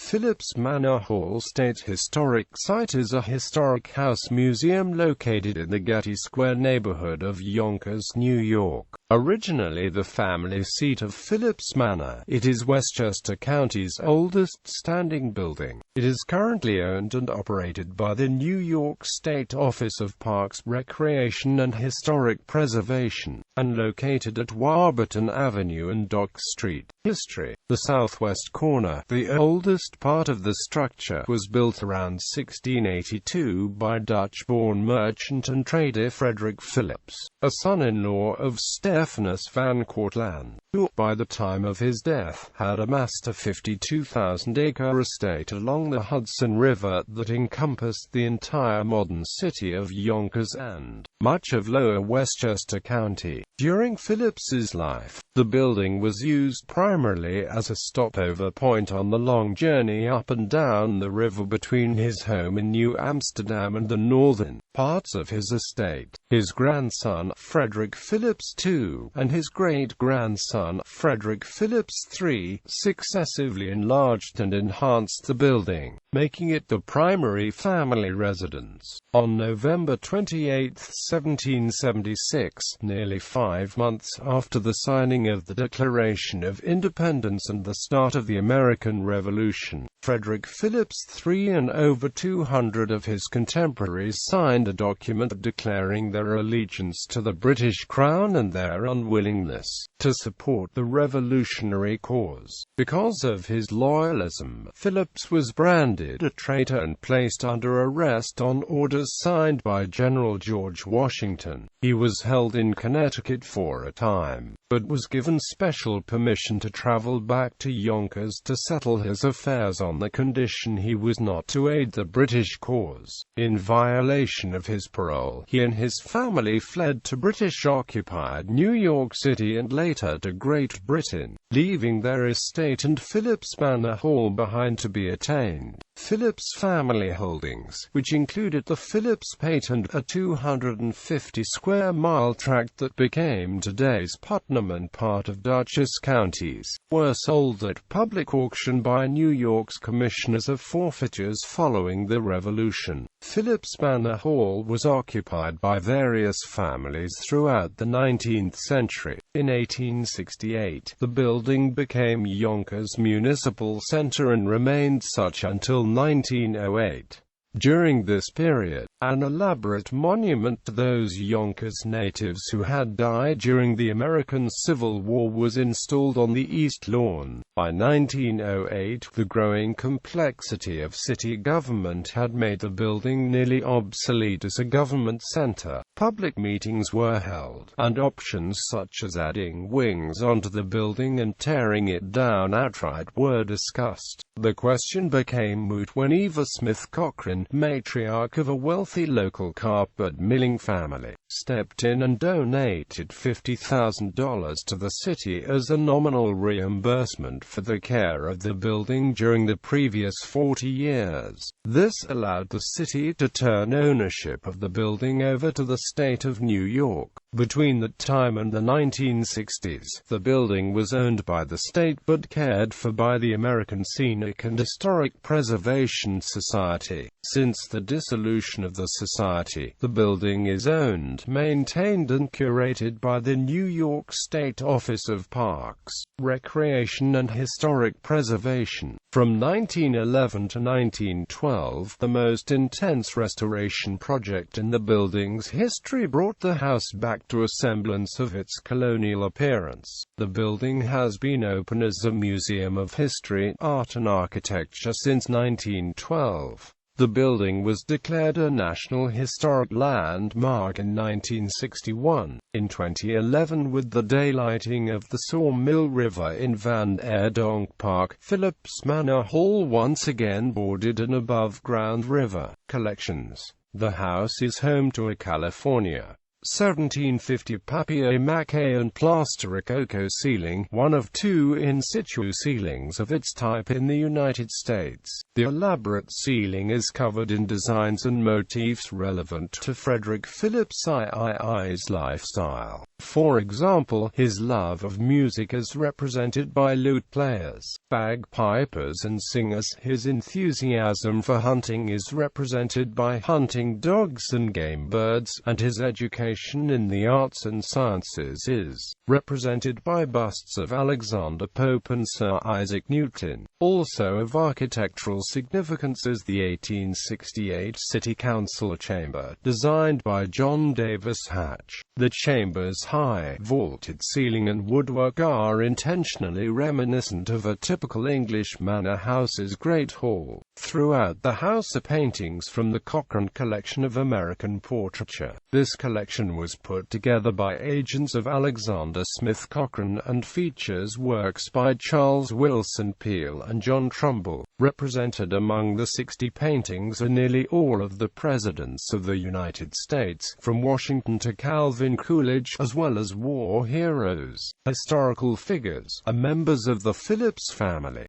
Philipse Manor Hall State Historic Site is a historic house museum located in the Getty Square neighborhood of Yonkers, New York. Originally the family seat of Philipse Manor, it is Westchester County's oldest standing building. It is currently owned and operated by the New York State Office of Parks, Recreation and Historic Preservation, and located at Warburton Avenue and Dock Street. History: the southwest corner, the oldest part of the structure, was built around 1682 by Dutch-born merchant and trader Frederick Philipse, a son-in-law of Stephanus van Cortlandt, who, by the time of his death, had amassed a 52,000-acre estate along the Hudson River that encompassed the entire modern city of Yonkers and much of lower Westchester County. During Philipse's life, the building was used primarily as a stopover point on the long journey up and down the river between his home in New Amsterdam and the northern parts of his estate. His grandson, Frederick Philipse II, and his great-grandson, Frederick Philipse III, successively enlarged and enhanced the building, making it the primary family residence. On November 28, 1776, nearly 5 months after the signing of the Declaration of Independence and the start of the American Revolution, Frederick Philipse III and over 200 of his contemporaries signed a document declaring their allegiance to the British Crown and their unwillingness to support the revolutionary cause. Because of his loyalism, Philipse was branded a traitor and placed under arrest on orders signed by General George Washington. He was held in Connecticut for a time, but was given special permission to travel back to Yonkers to settle his affairs on the condition he was not to aid the British cause. In violation of his parole, he and his family fled to British-occupied New York City and later to Great Britain, leaving their estate and Philipse Manor Hall behind to be attained. Philipse family holdings, which included the Philipse patent, a 250-square-mile tract that became today's Putnam and part of Dutchess counties, were sold at public auction by New York's Commissioners of Forfeitures following the Revolution. Philipse Manor Hall was occupied by various families throughout the 19th century. In 1868, the building became Yonkers Municipal Center and remained such until 1908. During this period, an elaborate monument to those Yonkers natives who had died during the American Civil War was installed on the East Lawn. By 1908, the growing complexity of city government had made the building nearly obsolete as a government center. Public meetings were held, and options such as adding wings onto the building and tearing it down outright were discussed. The question became moot when Eva Smith Cochran, matriarch of a wealthy local carpet milling family, stepped in and donated $50,000 to the city as a nominal reimbursement for the care of the building during the previous 40 years. This allowed the city to turn ownership of the building over to the state of New York. Between that time and the 1960s, the building was owned by the state but cared for by the American Scenic and Historic Preservation Society. Since the dissolution of the society, the building is owned, maintained and curated by the New York State Office of Parks, Recreation and Historic Preservation. From 1911 to 1912, the most intense restoration project in the building's history brought the house back to a semblance of its colonial appearance. The building has been open as a museum of history, art and architecture since 1912. The building was declared a National Historic Landmark in 1961. In 2011, with the daylighting of the Sawmill River in Van Donk Park, Philipse Manor Hall once again boarded an above-ground river. Collections. The house is home to a California 1750 papier-mâché and plaster rococo ceiling, one of two in situ ceilings of its type in the United States. The elaborate ceiling is covered in designs and motifs relevant to Frederick Philipse III's lifestyle. For example, his love of music is represented by lute players, bagpipers and singers. His enthusiasm for hunting is represented by hunting dogs and game birds, and his education in the arts and sciences is represented by busts of Alexander Pope and Sir Isaac Newton. Also of architectural significance is the 1868 City Council chamber, designed by John Davis Hatch. The chamber's high, vaulted ceiling and woodwork are intentionally reminiscent of a typical English manor house's great hall. Throughout the house are paintings from the Cochrane collection of American portraiture. This collection was put together by agents of Alexander Smith Cochrane and features works by Charles Wilson Peale and John Trumbull. Represented among the 60 paintings are nearly all of the presidents of the United States, from Washington to Calvin Coolidge, as well as war heroes, historical figures, and members of the Philipse family.